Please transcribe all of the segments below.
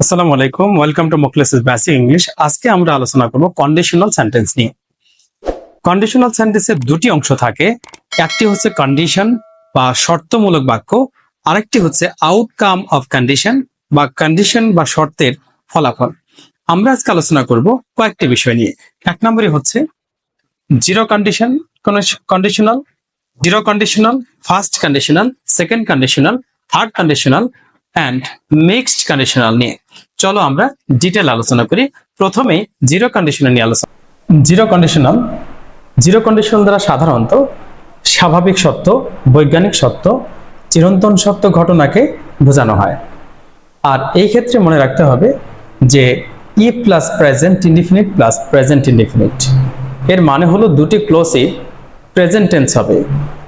আসসালামু আলাইকুম, welcome to মোকলেসেস basic English. আজকে আমরা আলোচনা করব কন্ডিশনাল সেন্টেন্স নিয়ে। কন্ডিশনাল সেন্টেন্সের দুটি অংশ থাকে, একটি হচ্ছে কন্ডিশন বা শর্তমূলক বাক্য, আরেকটি হচ্ছে আউটকাম অফ কন্ডিশন বা কন্ডিশন বা শর্তের ফলাফল। আমরা আজকে আলোচনা করব কয়েকটি বিষয় নিয়ে। এক নম্বরে হচ্ছে zero condition conditional, zero conditional, first conditional, second conditional, third conditional and mixed conditional নিয়ে। চলো আমরা ডিটেল আলোচনা করি। প্রথমে জিরো কন্ডিশনাল নিয়ে আলোচনা। জিরো কন্ডিশনাল, জিরো কন্ডিশনাল দ্বারা সাধারণত স্বাভাবিক সত্য, বৈজ্ঞানিক সত্য, চিরন্তন সত্য ঘটনাকে বোঝানো হয়। আর এই ক্ষেত্রে মনে রাখতে হবে যে ই plus present indefinite plus present indefinite এর মানে হলো দুটি ক্লোজই প্রেজেন্ট টেন্স হবে,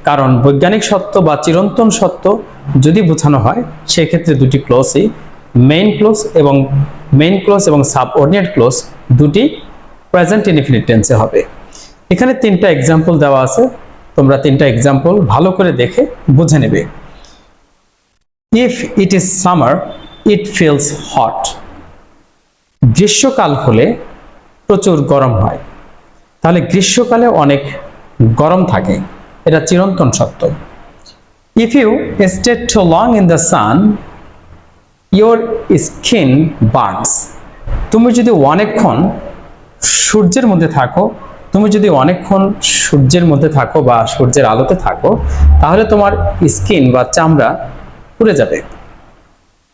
কারণ বৈজ্ঞানিক সত্য বা চিরন্তন সত্য যদি বোঝানো হয় সেক্ষেত্রে দুটি ক্লোজই মেইন ক্লোজ এবং সাবঅর্ডিনেট ক্লোজ দুটি প্রেজেন্ট ইনডিফিনিট টেন্সে হবে। এখানে তিনটা এক্সাম্পল দেওয়া আছে, তোমরা তিনটা এক্সাম্পল ভালো করে দেখে বুঝে নেবে। If it is summer it feels hot. গ্রীষ্মকাল হলে প্রচুর গরম হয়, তাহলে গ্রীষ্মকালে অনেক গরম থাকে, এটা চিরন্তন সত্য। If you stay too long in the sun your skin burns. তুমি যদি অনেকক্ষণ সূর্যের মধ্যে থাকো বা সূর্যের আলোতে থাকো, তাহলে তোমার স্কিন বা চামড়া পুড়ে যাবে।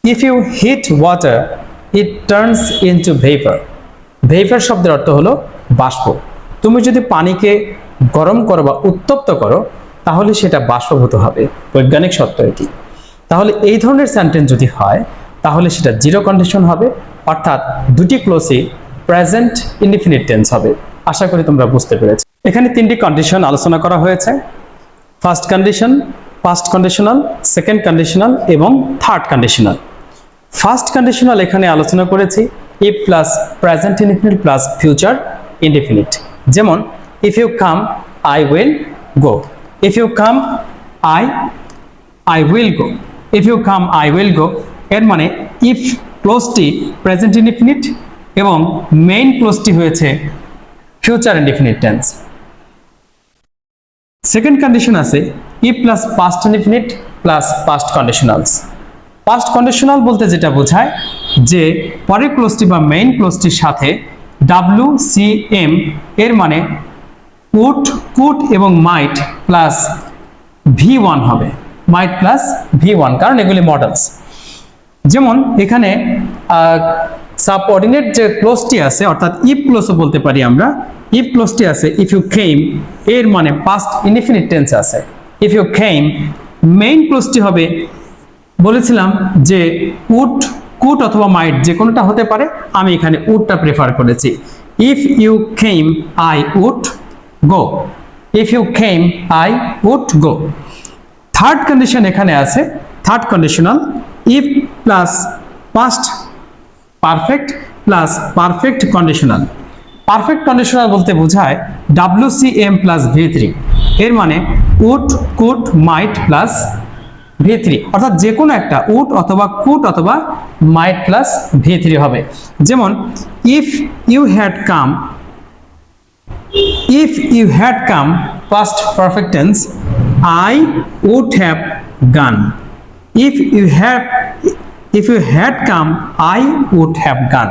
If you heat water it turns into vapour. Vapour শব্দের অর্থ হলো বাষ্প। তুমি যদি পানিকে গরম করো বা উত্তপ্ত করো তাহলে সেটা বাষ্পভূত হবে, বৈজ্ঞানিক সত্য এটি। তাহলে এই ধরনের সেন্টেন্স যদি হয় তাহলে সেটা জিরো কন্ডিশন হবে, অর্থাৎ দুটি ক্লোজই প্রেজেন্ট ইনডিফিনিট টেন্স হবে। আশা করি তোমরা বুঝতে পেরেছো। এখানে তিনটি কন্ডিশন আলোচনা করা হয়েছে: first condition, past conditional, second conditional এবং থার্ড কন্ডিশনাল। ফার্স্ট কন্ডিশনাল এখানে আলোচনা করেছি if plus present indefinite plus future indefinite. যেমন if you come I will go, if you come I will go, if you come I will go এর মানে if ক্লোজটি present indefinite এবং main ক্লোজটি হয়েছে future indefinite tense. Second condition আছে if plus past indefinite plus past conditionals. Past conditional বলতে যেটা বোঝায় যে পরের ক্লোজটি বা মেইন ক্লোজটির সাথে WCM এর মানে উড, কুড এবং মাইট প্লাস V1 হবে, মাইট প্লাস V1, কারণ এগুলি মডেলস। যেমন এখানে সাবঅর্ডিনেট যে ক্লোজটি আছে, অর্থাৎ ইফ ক্লোজও বলতে পারি আমরা, ইফ ক্লোজটি আছে ইফ ইউ কেম এর মানে পাস্ট ইনডিফিনিট টেন্স আছে ইফ ইউ কেম। মেইন ক্লোজটি হবে, বলেছিলাম যে উড, কুড অথবা মাইট যে কোনোটা হতে পারে, আমি এখানে উডটা প্রেফার করেছি। If you came I would go, if you came I would go. Third condition এখানে আছে, third conditional if plus past perfect plus perfect conditional. Perfect conditional বলতে বোঝায় WCM প্লাস V3 এর মানে would, could, mite plus V3, অর্থাৎ যে কোনো একটা উড অথবা কুড অথবা মাইট প্লাস V3 হবে। যেমন if you had come past perfect tense I would have gone, if you had come I would have gone.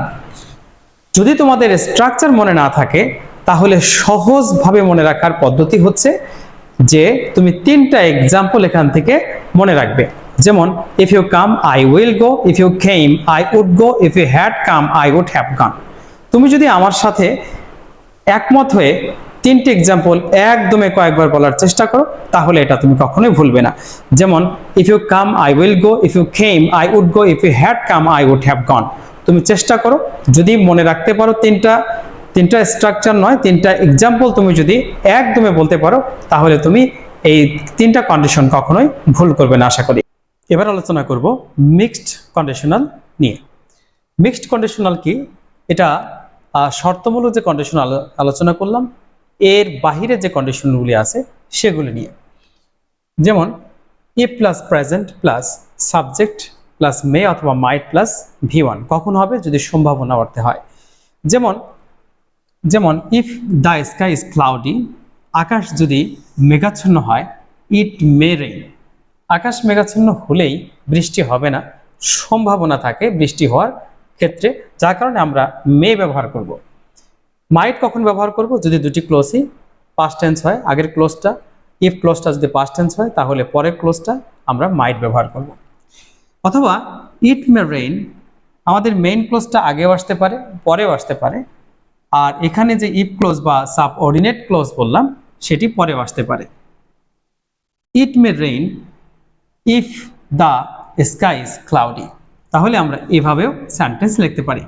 যদি তোমাদের স্ট্রাকচার মনে না থাকে তাহলে সহজভাবে মনে রাখার পদ্ধতি হচ্ছে যে তুমি তিনটা এক্সাম্পল এখান থেকে মনে রাখবে। যেমন if you come I will go, if you came I would go, if you had come I would have gone. তুমি যদি আমার সাথে একমত হয়ে তিনটি এক্সাম্পল একদমে কয়েকবার বলার চেষ্টা করো তাহলে এটা তুমি কখনোই ভুলবে না। যেমন if you come I will go, if you came I would go, if you had come I would have gone. তুমি চেষ্টা করো, যদি মনে রাখতে পারো তিনটা স্ট্রাকচার নয়, তিনটা এক্সাম্পল তুমি যদি একদমে বলতে পারো তাহলে তুমি এই তিনটা কন্ডিশন কখনোই ভুল করবে না আশা করি। এবার আলোচনা করব মিক্সড কন্ডিশনাল নিয়ে। মিক্সড কন্ডিশনাল কি? এটা শর্তমূলক যে কন্ডিশন আলোচনা করলাম এর বাহিরে যে কন্ডিশনগুলি আছে সেগুলি নিয়ে। যেমন if plus present plus subject plus may অথবা মাইট প্লাস V1 কখন হবে? যদি সম্ভাবনা অর্থে হয়। যেমন if the sky is cloudy, আকাশ যদি মেঘাচ্ছন্ন হয়, ইট মে রেইন, আকাশ মেঘাচ্ছন্ন হলেই বৃষ্টি হবে না, সম্ভাবনা থাকে বৃষ্টি হওয়ার ক্ষেত্রে, যার কারণে আমরা মে ব্যবহার করব। মাইট কখন ব্যবহার করব? যদি দুটি ক্লোজই পাস্ট টেন্স হয়, আগের ক্লোজটা ইফ ক্লোজটা যদি পাস্ট টেন্স হয় তাহলে পরের ক্লোজটা আমরা মাইট ব্যবহার করব। অথবা ইট মে রেইন, আমাদের মেইন ক্লোজটা আগেও আসতে পারে, পরেও আসতে পারে, আর এখানে যে ইফ ক্লোজ বা সাবঅর্ডিনেট ক্লোজ বললাম সেটি পরেও আসতে পারে। It may rain if the sky is cloudy, তাহলে আমরা এভাবেও সেন্টেন্স লিখতে পারি।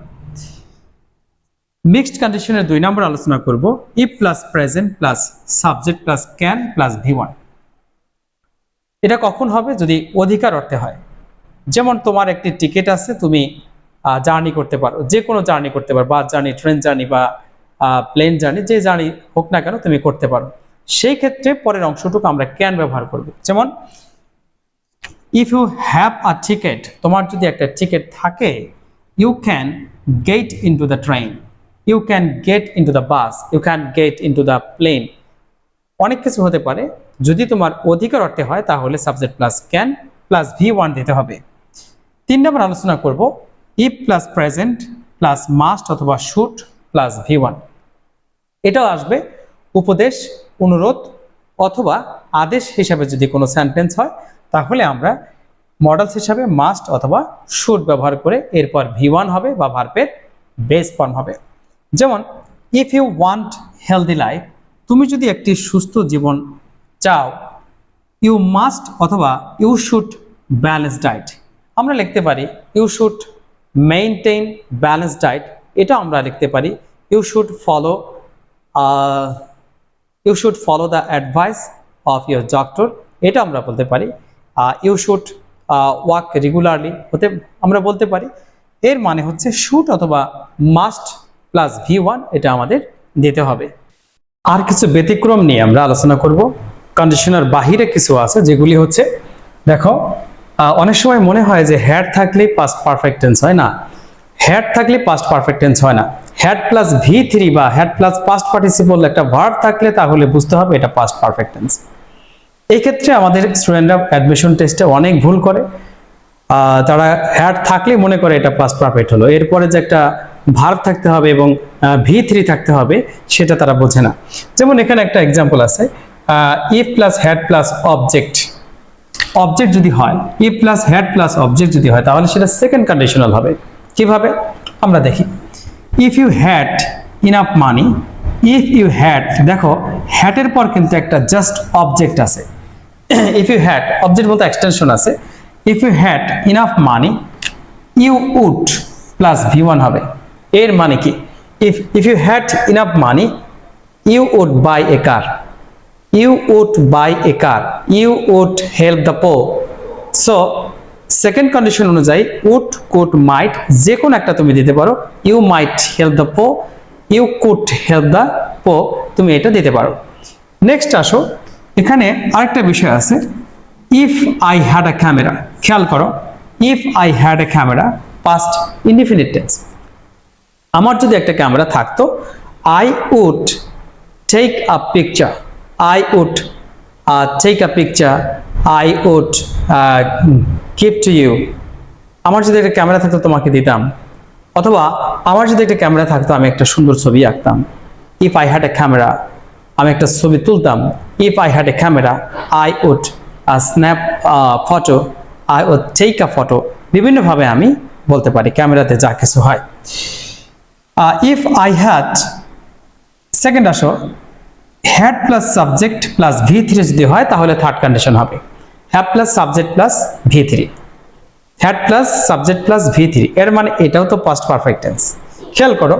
মিক্সড কন্ডিশনের 2 নম্বর আলোচনা করব, if plus present plus subject plus can plus V1। এটা কখন হবে? যদি অধিকার অর্থে হয়। যেমন তোমার একটি টিকিট আছে, তুমি জার্নি করতে পারো, যে কোনো জার্নি করতে পারো, বাস জার্নি, ট্রেন জার্নি বা প্লেন জার্নি, যে জার্নি হোক না কেন তুমি করতে পারো। সেই ক্ষেত্রে পরের অংশটুকু আমরা ক্যান ব্যবহার করব। যেমন if you have a ticket, তোমার যদি একটা টিকিট থাকে, you can get into the train, you can get into the bus, you can get into the plane. অনেক কিছু হতে পারে। যদি তোমার অধিকার অর্থে হয় তাহলে subject plus can plus V1 দিতে হবে। 3 নম্বর আলোচনা করব, if plus present plus must অথবা শুড প্লাস V1। এটাও আসবে উপদেশ, অনুরোধ অথবা আদেশ হিসাবে যদি কোনো সেন্টেন্স হয় তাহলে আমরা মডেলস হিসাবে মাস্ট অথবা শুড ব্যবহার করে এরপর V1 হবে বা ভার্বের বেস ফর্ম হবে। যেমন if you want healthy life, তুমি যদি একটি সুস্থ জীবন চাও, ইউ মাস্ট অথবা ইউ শুড ব্যালেন্স ডায়েট। আমরা লিখতে পারি you should maintain balance diet, এটা আমরা লিখতে পারি you should follow the advice of your doctor, এটা আমরা বলতে পারি ইউ শুড ওয়াক রেগুলারলি, আমরা বলতে পারি। এর মানে হচ্ছে শুড অথবা মাস্ট প্লাস V1 এটা আমাদের দিতে হবে। আর কিছু ব্যতিক্রম নিয়ে আমরা আলোচনা করব। কন্ডিশনার বাহিরে কিছু আছে, যেগুলি হচ্ছে, দেখো অনেক সময় মনে হয় যে হ্যাড থাকলে পাস্ট পারফেক্ট টেন্স হয় না, হ্যাড থাকলে পাস্ট পারফেক্ট টেন্স হয় না। হ্যাড প্লাস V3 বা হ্যাড প্লাস পাস্ট পার্টিসিপল একটা ভার্ব থাকলে তাহলে বুঝতে হবে এটা পাস্ট পারফেক্ট টেন্স। এই ক্ষেত্রে আমাদের স্টুডেন্টরা অ্যাডমিশন টেস্টে অনেক ভুল করে। তারা হ্যাড থাকলে মনে করে এটা পাস্ট পারফেক্ট হলো, এরপরে যে একটা ভার্ব থাকতে হবে এবং V3 থাকতে হবে সেটা তারা বোঝে না। যেমন এখানে একটা এক্সাম্পল আছে, if plus had plus object, object যদি হয়, if plus had plus object যদি হয় তাহলে সেটা সেকেন্ড কন্ডিশনাল হবে। কিভাবে আমরা দেখি, if you had enough money, if you had, দেখো হ্যাডের পর কিন্তু একটা জাস্ট অবজেক্ট আছে। ইফ ইউ হ্যাড, অবজেক্ট বলতে এক্সটেনশন আছে। If you had enough money, you would plus V1 হবে। এর মানে কি, if you had enough money, you would buy a car, you would buy a car, you would help the poor. So second condition অনুযায়ী would, could, might যে কোনো একটা তুমি দিতে পারো। You might help the poor, you could help the poor, তুমি এটা দিতে পারো। নেক্সট আসো, এখানে আরেকটা বিষয় আছে, if I had a camera, খেয়াল করো, if I had a camera past indefinite tense. আমার যদি একটা ক্যামেরা থাকতো, I would take a picture, I would take a picture, I would give to you. আমার যদি একটা ক্যামেরা থাকতো তোমাকে দিতাম, অথবা আমার যদি একটা ক্যামেরা থাকতো আমি একটা সুন্দর ছবি আঁকতাম। If I had a camera, আমি একটা ছবি তুলতাম। If I had a camera, I would snap photo, I would take a photo. বিভিন্নভাবে আমি বলতে পারি ক্যামেরাতে যা কিছু হয়। ইফ আই হ্যাড, সেকেন্ড আসো, had plus subject plus V3 যদি হয় তাহলে থার্ড কন্ডিশন হবে, have plus subject plus V3, had plus subject plus V3। এর মানে এটাও তো পাস্ট পারফেক্ট টেন্স। খেয়াল করো,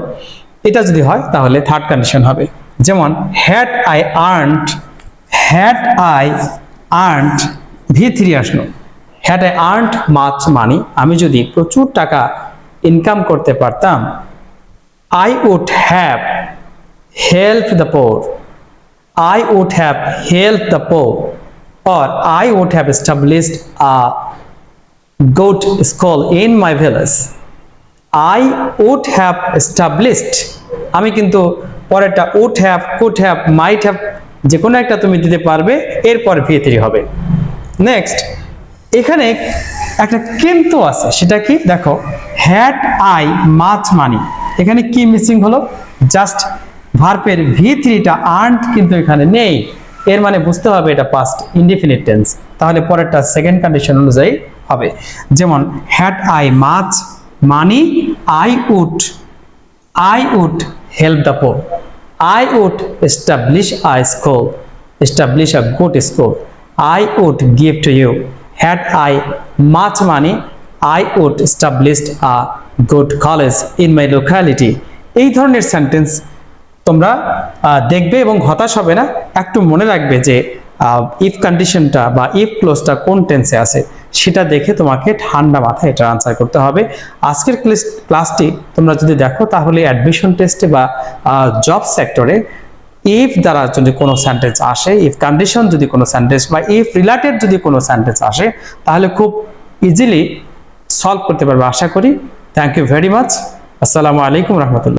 এটা যদি হয় তাহলে থার্ড কন্ডিশন হবে। যেমন had I earned, had I earned, V3 আসলো। Had I earned much money, আমি যদি প্রচুর টাকা ইনকাম করতে পারতাম। I would have helped the poor, I would have helped the poor, or I would have established a goat school in my village. I would have established, আমি কিন্তু পরেরটা would have, could have, might have যে কোনো একটা তুমি দিতে পারবে, এরপর V3 হবে। নেক্সট, এখানে একটা কিন্তু আছে, সেটা কি দেখো, had I much money, এখানে কি মিসিং হলো, জাস্ট ভার্বের V3টা aren't কিন্তু এখানে নেই, এর মানে বুঝতে হবে এটা পাস্ট ইনডিফিনিট টেন্স, তাহলে পরেরটা সেকেন্ড কন্ডিশন অনুযায়ী হবে। যেমন had I much money, I would help the poor, I would establish a school, establish a good school, I would give to you, had I much money, I would establish a good college in my locality। এই ধরনের sentence তোমরা দেখবে এবং হতাশ হবে না, একটু মনে রাখবে যে ইফ কন্ডিশনটা বা ইফ ক্লোজটা কোন টেন্সে আছে সেটা দেখে তোমাকে ঠান্ডা মাথায় এটা আনসার করতে হবে। আজকের ক্লাসটি তোমরা যদি দেখো তাহলে অ্যাডমিশন টেস্টে বা জব সেক্টরে ইফ দ্বারা যদি কোনো সেন্টেন্স আসে, ইফ কন্ডিশন যদি কোনো সেন্টেন্স বা ইফ রিলেটেড যদি কোনো সেন্টেন্স আসে, তাহলে খুব ইজিলি সলভ করতে পারবে আশা করি। Thank you very much. আসসালামু আলাইকুম রহমতুল্লাহ।